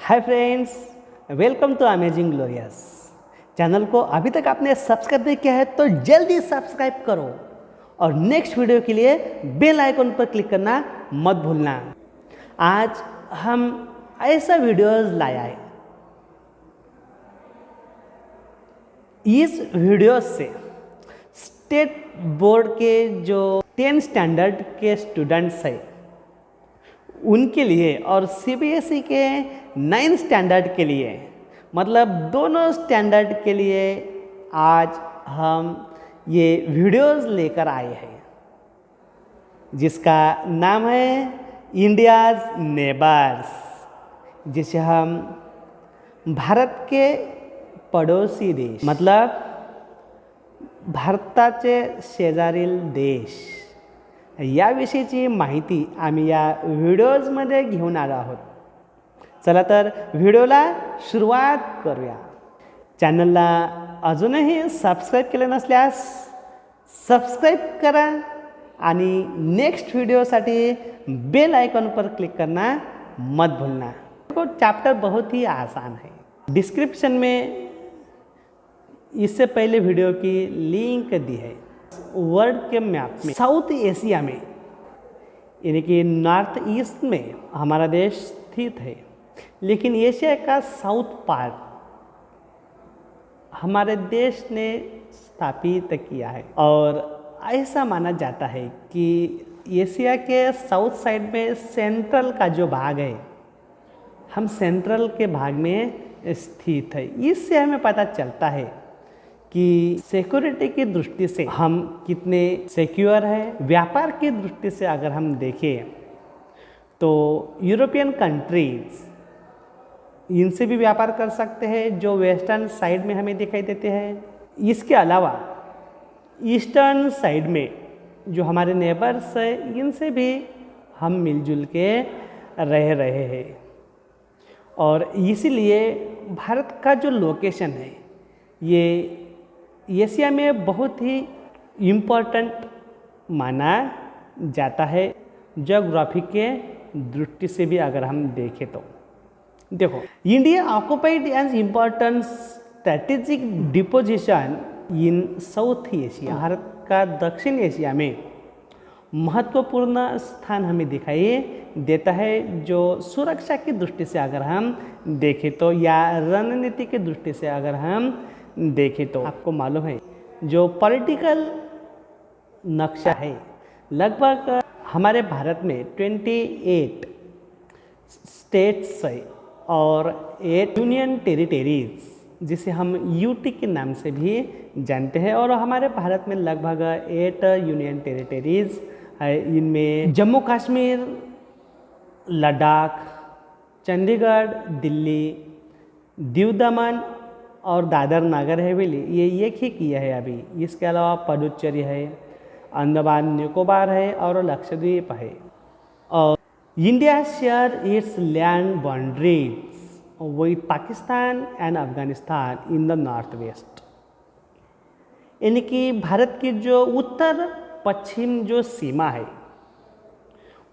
Hi friends, welcome to amazing glorious. Channel को अभी तक आपने सब्सक्राइब नहीं किया है तो जल्दी सब्सक्राइब करो और नेक्स्ट वीडियो के लिए बेल आइकन पर क्लिक करना मत भूलना। आज हम ऐसा वीडियोस लाया है, इस वीडियो से स्टेट बोर्ड के जो 10 स्टैंडर्ड के स्टूडेंट्स हैं उनके लिए और सीबीएसई के 9 स्टैंडर्ड के लिए, मतलब दोनों स्टैंडर्ड के लिए आज हम ये वीडियोस लेकर आए हैं जिसका नाम है इंडियाज़ नेबर्स, जिसे हम भारत के पड़ोसी देश मतलब भारताचे शेजारील देश याविषयीची माहिती आम्ही या व्हिडिओजमध्ये घेऊन आलो आहोत। चला तर व्हिडिओला सुरुवात करूया। चॅनलला अजूनही सबस्क्राईब केले नसल्यास सबस्क्राईब करा आणि नेक्स्ट वीडियोसाठी बेल आइकन पर क्लिक करना मत भूलना। तो चैप्टर बहुत ही आसान है। डिस्क्रिप्शन में इससे पहले वीडियो की लिंक दी है। वर्ल्ड के मैप में साउथ एशिया में यानी कि नॉर्थ ईस्ट में हमारा देश स्थित है, लेकिन एशिया का साउथ पार्ट हमारे देश ने स्थापित किया है और ऐसा माना जाता है कि एशिया के साउथ साइड में सेंट्रल का जो भाग है, हम सेंट्रल के भाग में स्थित है। इससे हमें पता चलता है कि सिक्योरिटी की दृष्टि से हम कितने सिक्योर है। व्यापार की दृष्टि से अगर हम देखें तो यूरोपियन कंट्रीज इनसे भी व्यापार कर सकते हैं जो वेस्टर्न साइड में हमें दिखाई देते हैं। इसके अलावा ईस्टर्न साइड में जो हमारे नेबर्स हैं इनसे भी हम मिलजुल के रह रहे हैं और इसीलिए भारत का जो लोकेशन है ये एशिया में बहुत ही इम्पोर्टेंट माना जाता है। ज्योग्राफी के दृष्टि से भी अगर हम देखें तो देखो, India occupied an important strategic deposition in south Asia. Bharat का दक्षिण एशिया में महत्वपूर्ण स्थान हमें दिखाई देता है। जो सुरक्षा की दृष्टि से अगर हम देखें तो या रणनीति की दृष्टि से अगर हम देखें तो आपको मालूम है जो पॉलिटिकल नक्शा है, लगभग हमारे भारत में 28 स्टेट्स है और 8 यूनियन टेरिटरीज जिसे हम यूटी के नाम से भी जानते हैं। और हमारे भारत में लगभग 8 यूनियन टेरिटरीज है। इनमें जम्मू कश्मीर, लद्दाख, चंडीगढ़, दिल्ली, दीव दमन और दादर नगर हवेली ये एक ही किया है अभी। इसके अलावा पुडुचेरी है, अंडमान निकोबार है और लक्षद्वीप है। और India share its land boundaries with Pakistan and Afghanistan in the north west, यानी कि भारत की जो उत्तर पश्चिम जो सीमा है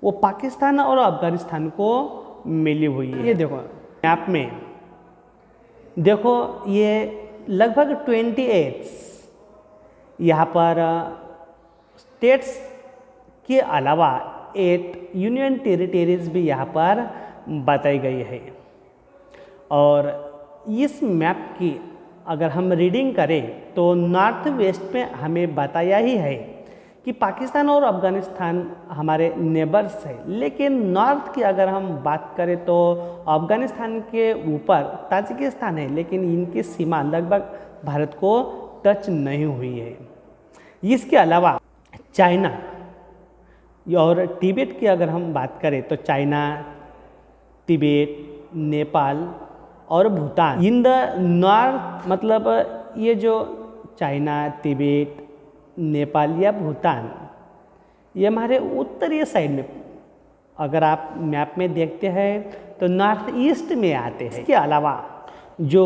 वो पाकिस्तान और अफगानिस्तान को मिली हुई है। ये देखो मैप में देखो, ये लगभग 28 यहाँ पर स्टेट्स के अलावा 8 यूनियन टेरिटरीज भी यहाँ पर बताई गई है। और इस मैप की अगर हम रीडिंग करें तो नॉर्थ वेस्ट में हमें बताया ही है कि पाकिस्तान और अफगानिस्तान हमारे नेबर्स है, लेकिन नॉर्थ की अगर हम बात करें तो अफगानिस्तान के ऊपर ताजिकिस्तान है, लेकिन इनकी सीमा लगभग भारत को टच नहीं हुई है। इसके अलावा चाइना और तिब्बत की अगर हम बात करें तो चाइना, तिब्बत, नेपाल और भूटान इन द नॉर्थ, मतलब ये जो चाइना, तिब्बत, नेपाल या भूटान ये हमारे उत्तरी साइड में अगर आप मैप में देखते हैं तो नॉर्थ ईस्ट में आते हैं। इसके अलावा जो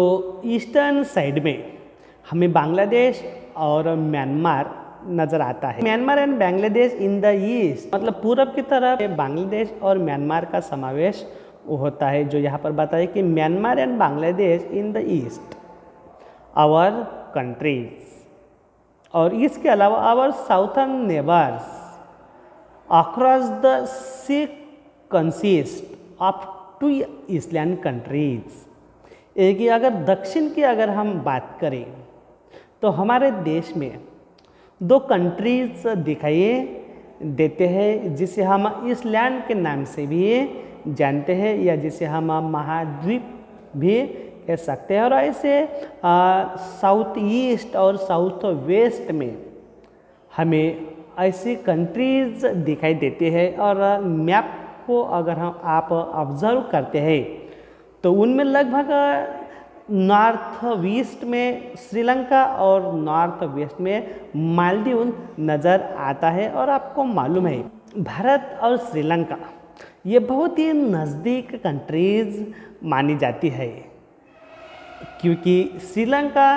ईस्टर्न साइड में हमें बांग्लादेश और म्यांमार नज़र आता है। Myanmar and Bangladesh in the east, मतलब पूरब की तरफ बांग्लादेश और म्यांमार का समावेश वो होता है जो यहाँ पर बताया कि Myanmar and Bangladesh in the east our countries, और इसके अलावा our southern neighbours across the sea consist of 2 island countries. एक कि अगर दक्षिण की अगर हम बात करें तो हमारे देश में 2 कंट्रीज दिखाई देते हैं जिसे हम ईस्टलैंड के नाम से भी जानते हैं, या जिसे हम महाद्वीप भी कह सकते हैं। और ऐसे साउथ ईस्ट और साउथ वेस्ट में हमें ऐसी कंट्रीज दिखाई देते हैं, और मैप को अगर आप ऑब्जर्व करते हैं तो उनमें लगभग नॉर्थ ईस्ट में श्रीलंका और नॉर्थ वेस्ट में मालदीव नज़र आता है। और आपको मालूम है भारत और श्रीलंका ये बहुत ही नज़दीक कंट्रीज मानी जाती है, क्योंकि Sri Lanka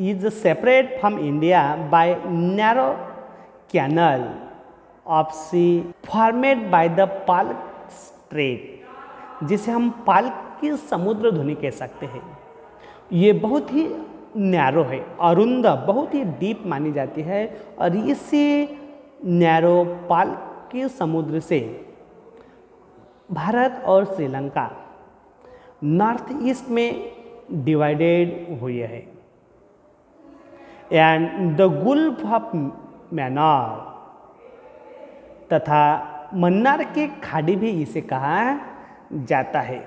is separate from India by narrow canal of sea formed by the Palk strait, जिसे हम पाल्क की समुद्र धुनी कह सकते हैं। ये बहुत ही नैरो है, अरुंद, बहुत ही डीप मानी जाती है, और इसी नैरो पाल्क की समुद्र से भारत और श्रीलंका नॉर्थ ईस्ट में डिवाइडेड हुई है। And the Gulf of Menar तथा मन्नार की खाड़ी भी इसे कहा जाता है।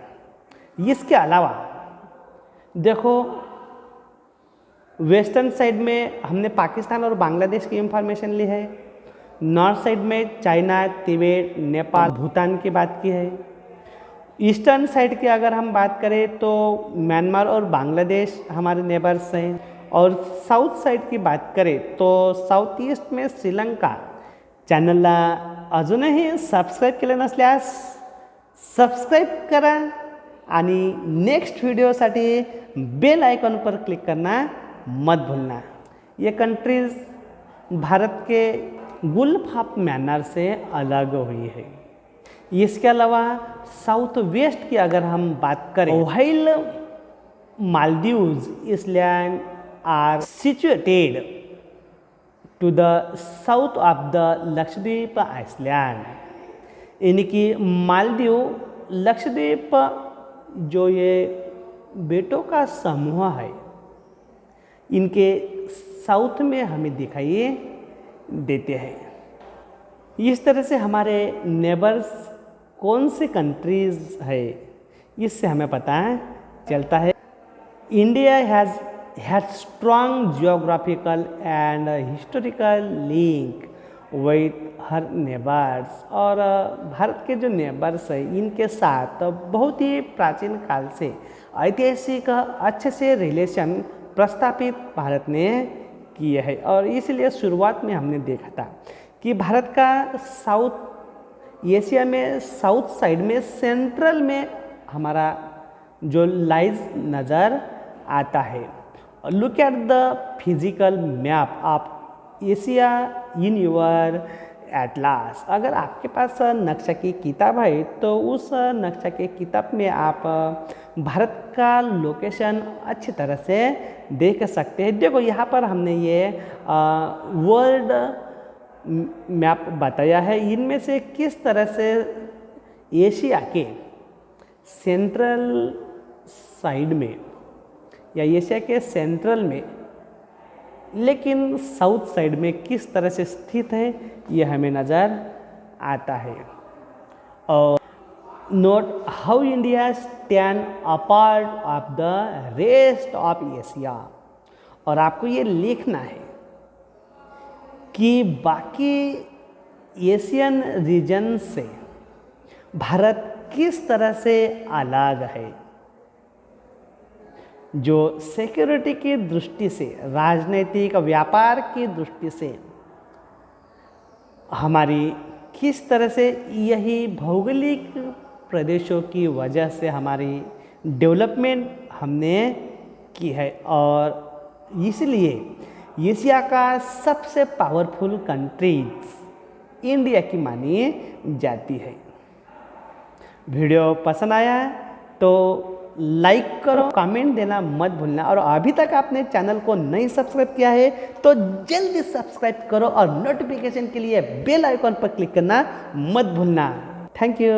इसके अलावा देखो वेस्टर्न साइड में हमने पाकिस्तान और बांग्लादेश की इंफॉर्मेशन ली है, नॉर्थ साइड में चाइना, तिब्बत, नेपाल, भूटान की बात की है। ईस्टर्न साइड की अगर हम बात करें तो म्यांमार और बांग्लादेश हमारे नेबर्स हैं, और साउथ साइड की बात करें तो साउथ ईस्ट में श्रीलंका। चॅनलला अजूनही सबस्क्राईब केलं नसल्यास सबस्क्राईब करा आणि नेक्स्ट व्हिडिओसाठी बेल आइकन पर क्लिक करना मत भूलना। ये कंट्रीज़ भारत के गुल्फ ऑफ मैनार से अलग हुई है। इसके अलावा साउथ वेस्ट की अगर हम बात करें, while Maldives island are situated to the south of the Lakshadweep island, यानी कि मालदीव लक्षद्वीप जो ये बेटों का समूह है, इनके साउथ में हमें दिखाई देते हैं। इस तरह से हमारे नेबर्स कौन से कंट्रीज़ है इससे हमें पता चलता है। India has strong geographical and historical link with her neighbours, और भारत के जो नेबर्स है इनके साथ बहुत ही प्राचीन काल से ऐतिहासिक अच्छे से रिलेशन प्रस्थापित भारत ने किए हैं। और इसलिए शुरुआत में हमने देखा था कि भारत का साउथ एशिया में साउथ साइड में सेंट्रल में हमारा जो लाइज नज़र आता है। Look at the physical map of Asia in your atlas. अगर आपके पास नक्शा की किताब है तो उस नक्शा के किताब में आप भारत का लोकेशन अच्छी तरह से देख सकते हैं। देखो यहाँ पर हमने ये वर्ल्ड मैप बताया है, इनमें से किस तरह से एशिया के सेंट्रल साइड में या एशिया के सेंट्रल में लेकिन साउथ साइड में किस तरह से स्थित है ये हमें नज़र आता है। और note how India stand apart of the rest of Asia, और आपको ये लिखना है कि बाकी एशियन रीजन से भारत किस तरह से अलग है, जो सिक्योरिटी की दृष्टि से, राजनीतिक व्यापार की दृष्टि से हमारी किस तरह से यही भौगोलिक प्रदेशों की वजह से हमारी डेवलपमेंट हमने की है। और इसलिए एशिया का सबसे पावरफुल कंट्रीज इंडिया की मानी जाती है। वीडियो पसंद आया है तो लाइक करो, कमेंट देना मत भूलना, और अभी तक आपने चैनल को नहीं सब्सक्राइब किया है तो जल्दी सब्सक्राइब करो और नोटिफिकेशन के लिए बेल आइकॉन पर क्लिक करना मत भूलना। Thank you.